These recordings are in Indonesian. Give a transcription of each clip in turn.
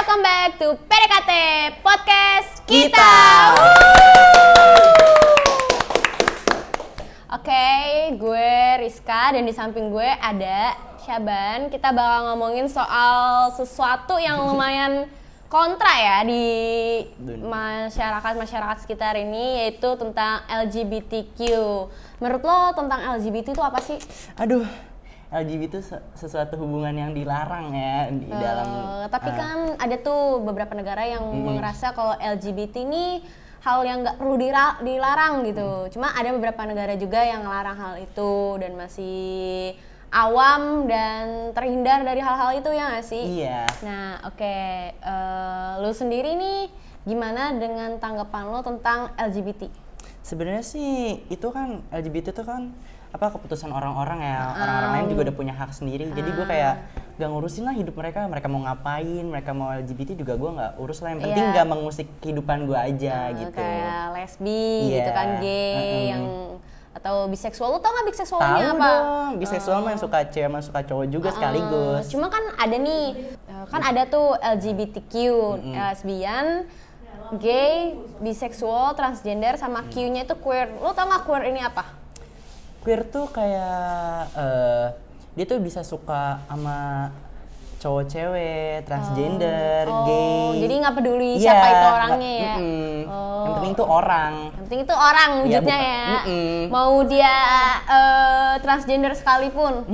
Welcome back to PDKT Podcast kita. Oke, gue Rizka dan di samping gue ada Syaban. Kita bakal ngomongin soal sesuatu yang lumayan kontra ya di masyarakat sekitar ini, yaitu tentang LGBTQ. Menurut lo tentang LGBT itu apa sih? Aduh, LGBT itu sesuatu hubungan yang dilarang ya di dalam. Tapi kan ada tuh beberapa negara yang merasa kalau LGBT ini hal yang nggak perlu dilarang gitu. Cuma ada beberapa negara juga yang ngelarang hal itu dan masih awam dan terhindar dari hal-hal itu, ya nggak sih? Iya. Nah, oke. Lu sendiri nih gimana dengan tanggapan lo tentang LGBT? Sebenarnya sih itu kan LGBT itu kan keputusan orang-orang ya. Orang-orang lain juga udah punya hak sendiri. Jadi gue kayak gak ngurusin lah hidup mereka mau ngapain, mereka mau LGBT juga gue gak urus lah. Yang penting gak mengusik kehidupan gue aja gitu. Kayak lesbi gitu kan, gay yang atau biseksual. Lu tau gak biseksualnya apa? Tahu dong, biseksual mah yang suka cewek sama suka cowok juga sekaligus. Cuma kan ada nih, kan ada tuh LGBTQ, lesbian, gay, biseksual, transgender, sama Q-nya itu queer. Lu tau gak queer ini apa? Queer tuh kayak dia tuh bisa suka sama cowok cewek, transgender, gay. Jadi nggak peduli siapa itu orangnya ya. Yang penting tuh orang. Yang penting itu orang wujudnya ya. Mau dia transgender sekalipun.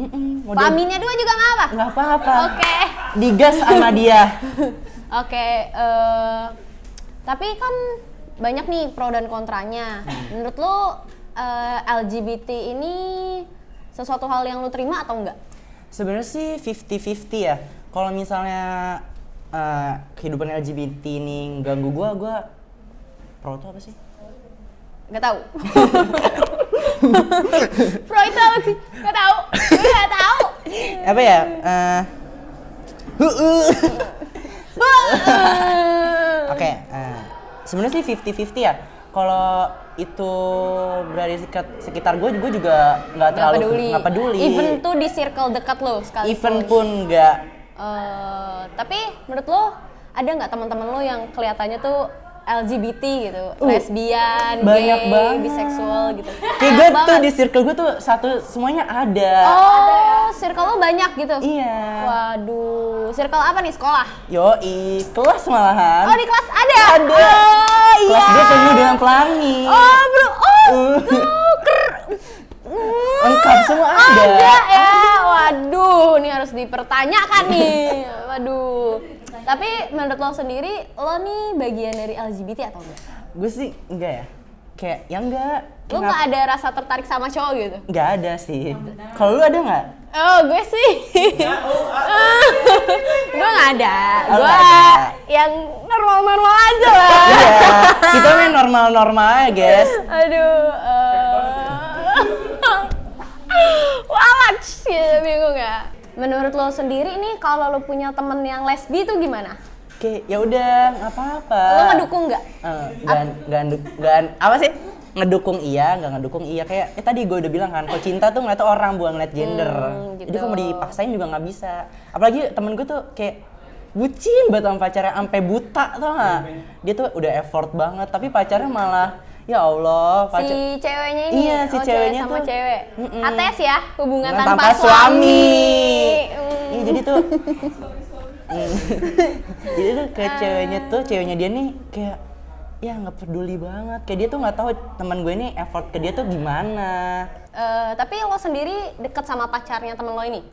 Kelaminnya dua juga nggak apa? Nggak apa-apa. Oke. Digas sama dia. Oke. Tapi kan banyak nih pro dan kontranya. Menurut lo LGBT ini sesuatu hal yang lu terima atau enggak? Sebenarnya sih 50-50 ya. Kalau misalnya kehidupan LGBT ini ganggu gue pro itu apa sih? Nggak tahu. Pro itu apa sih? Nggak tahu. Gue nggak tahu. Apa ya? Oke. Sebenarnya sih 50-50 ya. Kalau itu berada di sekitar gue juga nggak terlalu peduli. Even tuh di circle dekat lo sekalipun. Even pun nggak. Tapi menurut lo ada nggak teman-teman lo yang kelihatannya tuh LGBT gitu, lesbian, banyak gay, banget. biseksual gitu? Kayak gue tuh di circle gue tuh semuanya ada. Circle lo banyak gitu? Iya. Waduh, circle apa nih, sekolah? Yoi, kelas malahan. Oh, di kelas ada? Ada. Kelas gue penuh dengan pelangi. Lengkap semua ada. Ada ya, waduh, ini harus dipertanyakan nih. Waduh. Tapi menurut lo sendiri, lo nih bagian dari LGBT atau enggak? Gue sih enggak ya. Kayak ya enggak. Lo nggak ada rasa tertarik sama cowok gitu? Nggak ada sih. Kalau lu ada nggak? Oh, gue sih. Gue nggak ada. Gue yang normal-normal aja lah. Iya, kita main normal-normal aja, guys. Aduh. Walat sih, bingung ya. Menurut lo sendiri nih, kalau lo punya temen yang lesbi tuh gimana? Oke, ya udah, nggak apa-apa. Lo ngedukung nggak? Nggak apa sih? Ngedukung iya, nggak ngedukung iya. Kayak tadi gue udah bilang kan, kalau cinta tuh ngeliat orang bukan ngeliat gender. Gitu. Jadi kalau mau dipaksain juga nggak bisa. Apalagi temen gue tuh kayak bucin banget sama pacarnya, sampai buta tau nggak? Dia tuh udah effort banget, tapi pacarnya malah ya Allah. Si ceweknya ini? Iya, si ceweknya sama tuh cewek. HTS ya, hubungan tanpa tanpa suami. Iya, jadi tuh jadi tuh ke ceweknya dia nih kayak ya nggak peduli banget, kayak dia tuh nggak tahu teman gue ini effort ke dia tuh gimana. Tapi lo sendiri deket sama pacarnya temen lo ini?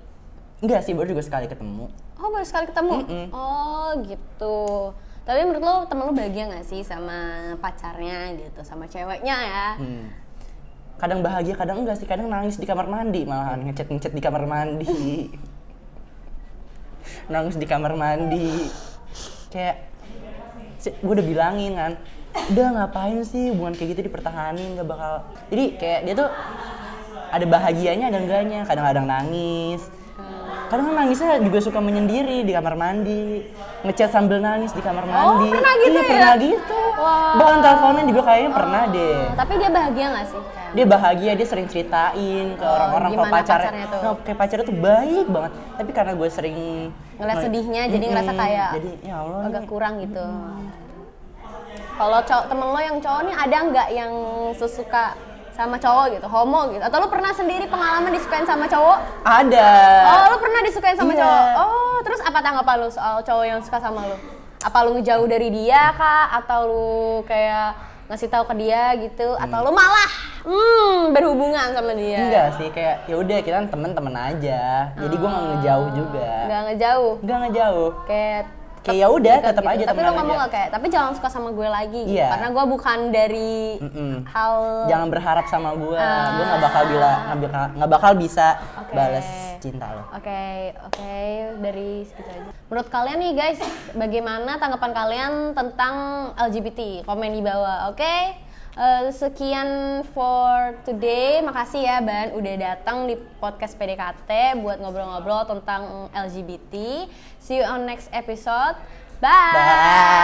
Enggak sih, baru juga sekali ketemu. Oh, baru sekali ketemu? Oh gitu. Tapi menurut lo temen lo bahagia nggak sih sama pacarnya gitu, sama ceweknya ya? Kadang bahagia, kadang enggak sih, kadang nangis di kamar mandi malahan, ngechat di kamar mandi. Nangis di kamar mandi. Kayak gue udah bilangin kan, udah ngapain sih hubungan kayak gitu dipertahanin, nggak bakal. Jadi kayak dia tuh ada bahagianya ada enggaknya, kadang-kadang nangis, kadang kan nangisnya juga suka menyendiri di kamar mandi, ngechat sambil nangis di kamar mandi. Pernah gitu iya, ya? pernah gitu. Wah. Bahkan teleponan juga kayaknya pernah deh. Tapi dia bahagia nggak sih? Dia bahagia, dia sering ceritain ke orang-orang kalau gimana pacarnya. pacarnya tuh? Nah, kayak pacarnya tuh baik banget. Tapi karena gue sering Ngeliat sedihnya, jadi ngerasa kayak jadi ya Allah agak ini- kurang gitu. Kalau temen lo yang cowok nih ada nggak yang suka sama cowok gitu, homo gitu? Atau lo pernah sendiri pengalaman disukain sama cowok? ada. Oh, lo pernah disukain sama Iya. cowok? Oh, terus apa tanggapan lo soal cowok yang suka sama lo? Apa lo ngejauh dari dia kah? Atau lo kayak ngasih tahu ke dia gitu? Atau lo malah berhubungan sama dia? Enggak sih, kayak ya udah kita kan temen-temen aja. Jadi gue nggak ngejauh juga. Nggak ngejauh? Nggak ngejauh. Kayak Kayak ya udah dekat tetap gitu. aja Tapi temenan lo ngomong aja. nggak kayak, tapi jangan suka sama gue lagi gitu. Iya. Karena gue bukan dari hal Jangan berharap sama gue nggak bakal nggak bakal bisa Oke. balas cinta lo. Oke, dari segitu aja. Menurut kalian nih guys, bagaimana tanggapan kalian tentang LGBT? Komen di bawah, oke? Sekian for today. Makasih ya Ban udah datang di podcast PDKT buat ngobrol-ngobrol tentang LGBT. See you on next episode. Bye. Bye.